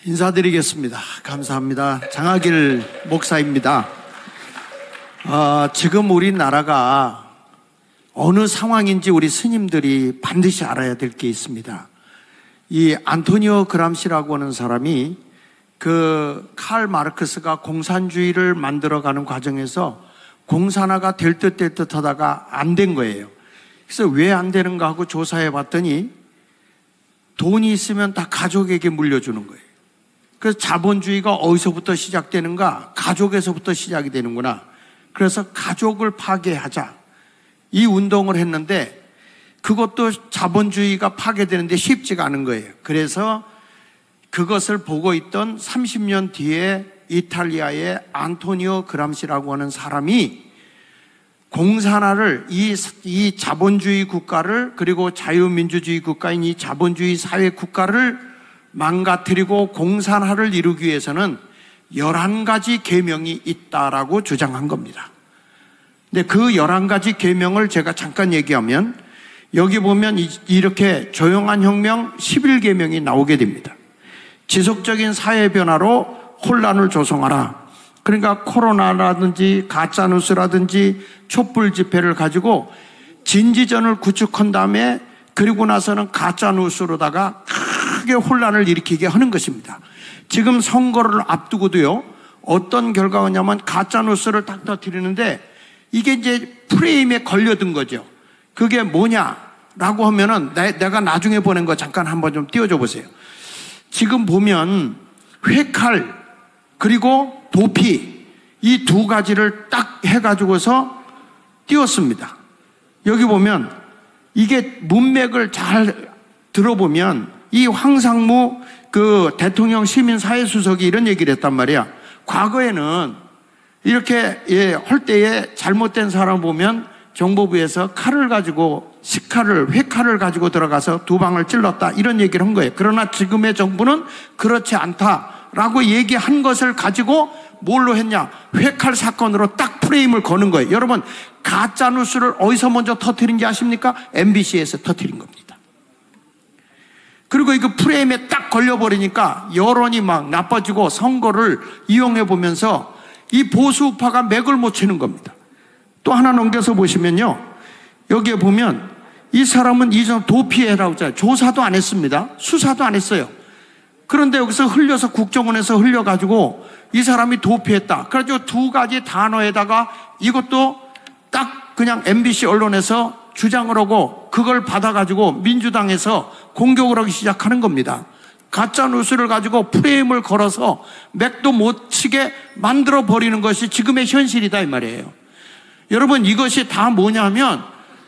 인사드리겠습니다. 감사합니다. 장하길 목사입니다. 지금 우리나라가 어느 상황인지 우리 스님들이 반드시 알아야 될 게 있습니다. 이 안토니오 그람시라고 하는 사람이 칼 마르크스가 공산주의를 만들어가는 과정에서 공산화가 될 듯 하다가 안 된 거예요. 그래서 왜 안 되는가 하고 조사해 봤더니 돈이 있으면 다 가족에게 물려주는 거예요. 그래서 자본주의가 어디서부터 시작되는가? 가족에서부터 시작이 되는구나. 그래서 가족을 파괴하자. 이 운동을 했는데 그것도 자본주의가 파괴되는데 쉽지가 않은 거예요. 그래서 그것을 보고 있던 30년 뒤에 이탈리아의 안토니오 그람시라고 하는 사람이 공산화를 이 자본주의 국가를 그리고 자유민주주의 국가인 이 자본주의 사회 국가를 망가뜨리고 공산화를 이루기 위해서는 11가지 계명이 있다라고 주장한 겁니다. 근데 그 11가지 계명을 제가 잠깐 얘기하면 여기 보면 이렇게 조용한 혁명 11계명이 나오게 됩니다. 지속적인 사회 변화로 혼란을 조성하라. 그러니까 코로나라든지 가짜뉴스라든지 촛불 집회를 가지고 진지전을 구축한 다음에 그리고 나서는 가짜뉴스로다가 크게 혼란을 일으키게 하는 것입니다. 지금 선거를 앞두고도요, 어떤 결과가 오냐면 가짜뉴스를 딱 터뜨리는데 이게 이제 프레임에 걸려든 거죠. 그게 뭐냐라고 하면은 내가 나중에 보낸 거 잠깐 한번 좀 띄워줘 보세요. 지금 보면 회칼 그리고 도피 이 두 가지를 딱 해가지고서 띄웠습니다. 여기 보면 이게 문맥을 잘 들어보면 이 황상무 대통령 시민사회수석이 이런 얘기를 했단 말이야. 과거에는 이렇게 할 때에 잘못된 사람 보면 정보부에서 칼을 가지고 회칼을 가지고 들어가서 두 방을 찔렀다 이런 얘기를 한 거예요. 그러나 지금의 정부는 그렇지 않다라고 얘기한 것을 가지고 뭘로 했냐? 회칼 사건으로 딱 프레임을 거는 거예요. 여러분 가짜뉴스를 어디서 먼저 터뜨린지 아십니까? MBC에서 터뜨린 겁니다. 그리고 이거 프레임에 딱 걸려버리니까 여론이 막 나빠지고 선거를 이용해 보면서 이 보수우파가 맥을 못 치는 겁니다. 또 하나 넘겨서 보시면요. 여기에 보면 이 사람은 이전 도피해라고 했잖아요. 조사도 안 했습니다. 수사도 안 했어요. 그런데 여기서 흘려서 국정원에서 흘려가지고 이 사람이 도피했다. 그래가지고 두 가지 단어에다가 이것도 딱 그냥 MBC 언론에서 주장을 하고 그걸 받아가지고 민주당에서 공격을 하기 시작하는 겁니다. 가짜뉴스를 가지고 프레임을 걸어서 맥도 못 치게 만들어버리는 것이 지금의 현실이다 이 말이에요. 여러분 이것이 다 뭐냐면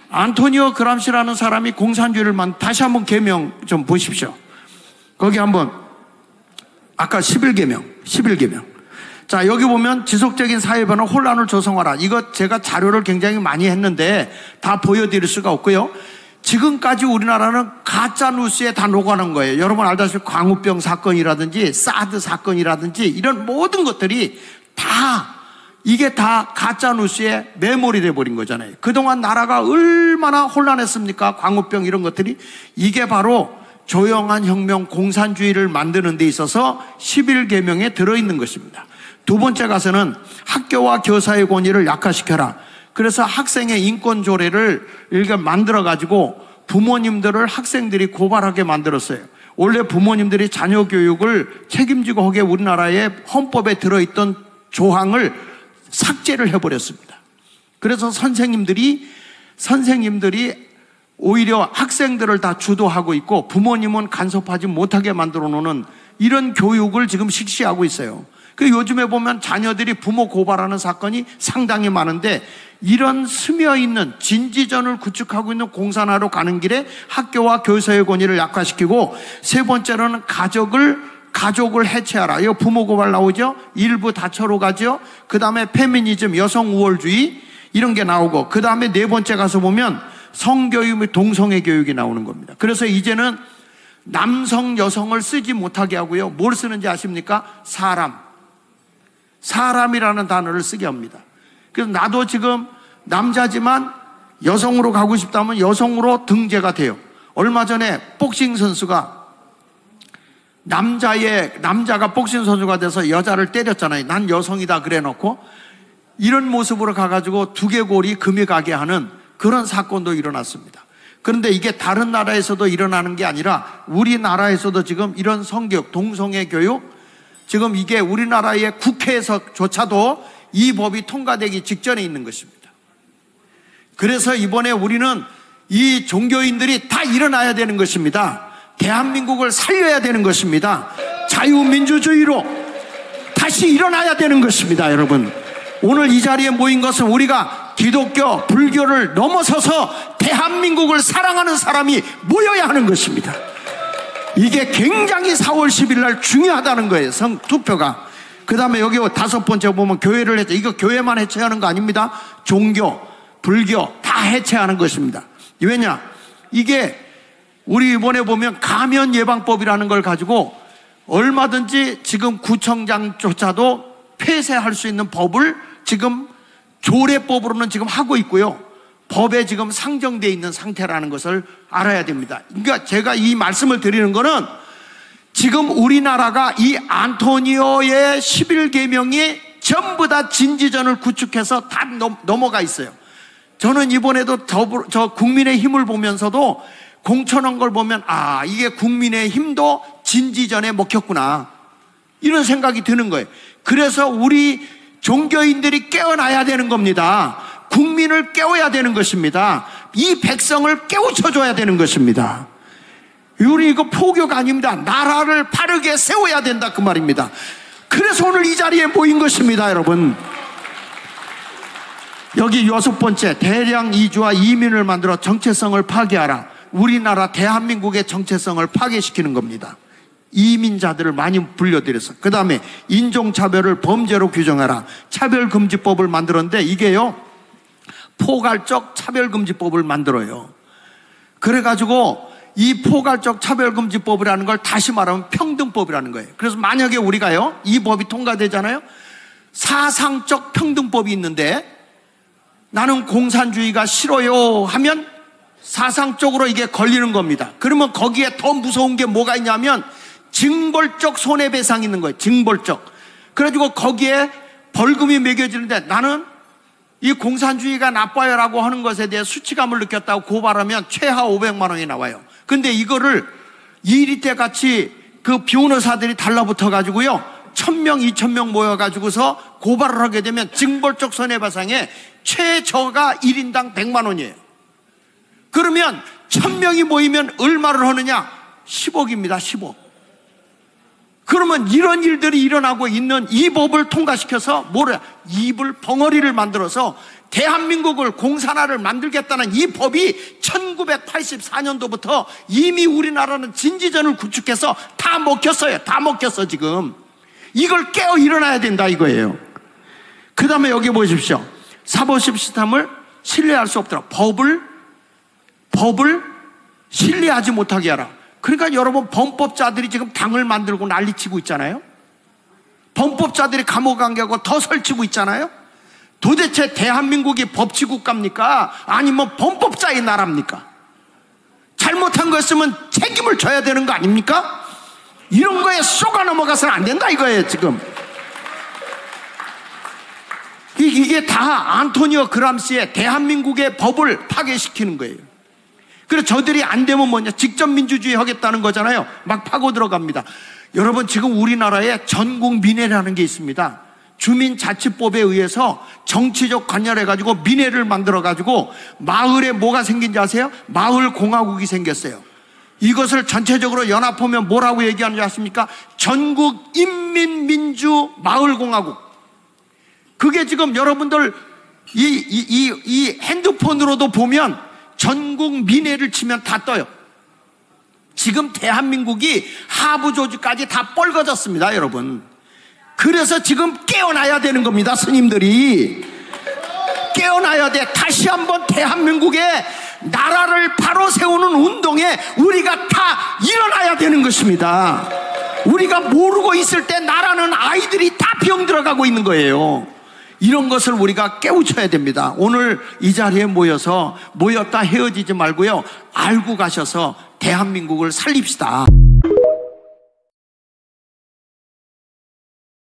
안토니오 그람시라는 사람이 공산주의를 다시 한번 계명 좀 보십시오. 거기 한번 아까 11계명 자 여기 보면 지속적인 사회 변화 혼란을 조성하라. 이거 제가 자료를 굉장히 많이 했는데 다 보여드릴 수가 없고요. 지금까지 우리나라는 가짜뉴스에 다 녹아난 거예요. 여러분 알다시피 광우병 사건이라든지 사드 사건이라든지 이런 모든 것들이 이게 다 가짜뉴스에 매몰이 돼버린 거잖아요. 그동안 나라가 얼마나 혼란했습니까? 광우병 이런 것들이. 이게 바로 조용한 혁명 공산주의를 만드는 데 있어서 11계명에 들어있는 것입니다. 두 번째 가서는 학교와 교사의 권위를 약화시켜라. 그래서 학생의 인권 조례를 이렇게 만들어가지고 부모님들을 학생들이 고발하게 만들었어요. 원래 부모님들이 자녀 교육을 책임지고 하게 우리나라의 헌법에 들어있던 조항을 삭제를 해버렸습니다. 그래서 선생님들이 오히려 학생들을 다 주도하고 있고 부모님은 간섭하지 못하게 만들어 놓는 이런 교육을 지금 실시하고 있어요. 요즘에 보면 자녀들이 부모 고발하는 사건이 상당히 많은데 이런 스며있는 진지전을 구축하고 있는 공산화로 가는 길에 학교와 교사의 권위를 약화시키고 세 번째로는 가족을 해체하라. 이거 부모 고발 나오죠? 일부 다처로 가죠? 그 다음에 페미니즘, 여성 우월주의 이런 게 나오고 그 다음에 네 번째 가서 보면 성교육 및 동성애 교육이 나오는 겁니다. 그래서 이제는 남성, 여성을 쓰지 못하게 하고요. 뭘 쓰는지 아십니까? 사람이라는 단어를 쓰게 합니다. 그래서 나도 지금 남자지만 여성으로 가고 싶다면 여성으로 등재가 돼요. 얼마 전에 복싱 선수가 남자가 복싱 선수가 돼서 여자를 때렸잖아요. 난 여성이다 그래 놓고 이런 모습으로 가가지고 두개골이 금이 가게 하는 그런 사건도 일어났습니다. 그런데 이게 다른 나라에서도 일어나는 게 아니라 우리나라에서도 지금 이런 성교육, 동성애 교육, 지금 이게 우리나라의 국회에서조차도 이 법이 통과되기 직전에 있는 것입니다. 그래서 이번에 우리는 이 종교인들이 다 일어나야 되는 것입니다. 대한민국을 살려야 되는 것입니다. 자유민주주의로 다시 일어나야 되는 것입니다. 여러분, 오늘 이 자리에 모인 것은 우리가 기독교, 불교를 넘어서서 대한민국을 사랑하는 사람이 모여야 하는 것입니다. 이게 굉장히 4월 10일 날 중요하다는 거예요. 투표가. 그 다음에 여기 5번째 보면 교회를 해체. 이거 교회만 해체하는 거 아닙니다. 종교, 불교 다 해체하는 것입니다. 왜냐? 이게 우리 이번에 보면 감염 예방법이라는 걸 가지고 얼마든지 지금 구청장조차도 폐쇄할 수 있는 법을 지금 조례법으로는 지금 하고 있고요. 법에 지금 상정되어 있는 상태라는 것을 알아야 됩니다. 그러니까 제가 이 말씀을 드리는 거는 지금 우리나라가 이 안토니오의 11계명이 전부 다 진지전을 구축해서 다 넘어가 있어요. 저는 이번에도 저 국민의힘을 보면서도 공천한 걸 보면 이게 국민의힘도 진지전에 먹혔구나 이런 생각이 드는 거예요. 그래서 우리 종교인들이 깨어나야 되는 겁니다. 국민을 깨워야 되는 것입니다. 이 백성을 깨우쳐줘야 되는 것입니다. 우리 이거 포교가 아닙니다. 나라를 바르게 세워야 된다 그 말입니다. 그래서 오늘 이 자리에 모인 것입니다. 여러분, 여기 6번째, 대량 이주와 이민을 만들어 정체성을 파괴하라. 우리나라 대한민국의 정체성을 파괴시키는 겁니다. 이민자들을 많이 불려들여서. 그 다음에 인종차별을 범죄로 규정하라. 차별금지법을 만들었는데 이게요, 포괄적 차별금지법을 만들어요. 그래가지고 이 포괄적 차별금지법이라는 걸 다시 말하면 평등법이라는 거예요. 그래서 만약에 우리가요, 이 법이 통과되잖아요. 사상적 평등법이 있는데 나는 공산주의가 싫어요 하면 사상적으로 이게 걸리는 겁니다. 그러면 거기에 더 무서운 게 뭐가 있냐면 징벌적 손해배상이 있는 거예요. 징벌적. 그래가지고 거기에 벌금이 매겨지는데 나는 이 공산주의가 나빠요 라고 하는 것에 대해 수치감을 느꼈다고 고발하면 최하 500만 원이 나와요. 근데 이거를 이리때 같이 그 변호사들이 달라붙어 가지고요, 1000명, 2000명 모여가지고서 고발을 하게 되면 징벌적 손해배상에 최저가 1인당 100만 원이에요. 그러면 1000명이 모이면 얼마를 하느냐? 10억입니다. 10억. 그러면 이런 일들이 일어나고 있는 이 법을 통과시켜서 입을 벙어리를 만들어서 대한민국을 공산화를 만들겠다는 이 법이 1984년도부터 이미 우리나라는 진지전을 구축해서 다 먹혔어요. 다 먹혔어 지금. 이걸 깨어 일어나야 된다 이거예요. 그 다음에 여기 보십시오. 사법시 스템을 신뢰할 수 없더라. 법을 신뢰하지 못하게 하라. 그러니까 여러분, 범법자들이 지금 당을 만들고 난리치고 있잖아요. 범법자들이 감옥 안 가고 더 설치고 있잖아요. 도대체 대한민국이 법치국가입니까? 아니면 범법자의 나라입니까? 잘못한 거 있으면 책임을 져야 되는 거 아닙니까? 이런 거에 쏘가 넘어가서는 안 된다 이거예요 지금. 이게 다 안토니오 그람시의 대한민국의 법을 파괴시키는 거예요. 그래서 저들이 안 되면 뭐냐, 직접 민주주의 하겠다는 거잖아요. 막 파고 들어갑니다. 여러분, 지금 우리나라에 전국 민회라는 게 있습니다. 주민자치법에 의해서 정치적 관여해가지고 민회를 만들어가지고 마을에 뭐가 생긴지 아세요? 마을공화국이 생겼어요. 이것을 전체적으로 연합하면 뭐라고 얘기하는지 아십니까? 전국인민민주마을공화국. 그게 지금 여러분들 이 핸드폰으로도 보면 전국 민회를 치면 다 떠요. 지금 대한민국이 하부 조직까지 다 뻘거졌습니다, 여러분. 그래서 지금 깨어나야 되는 겁니다, 스님들이. 깨어나야 돼. 다시 한번 대한민국의 나라를 바로 세우는 운동에 우리가 다 일어나야 되는 것입니다. 우리가 모르고 있을 때 나라는 아이들이 다 병들어가고 있는 거예요. 이런 것을 우리가 깨우쳐야 됩니다. 오늘 이 자리에 모였다 헤어지지 말고요, 알고 가셔서 대한민국을 살립시다.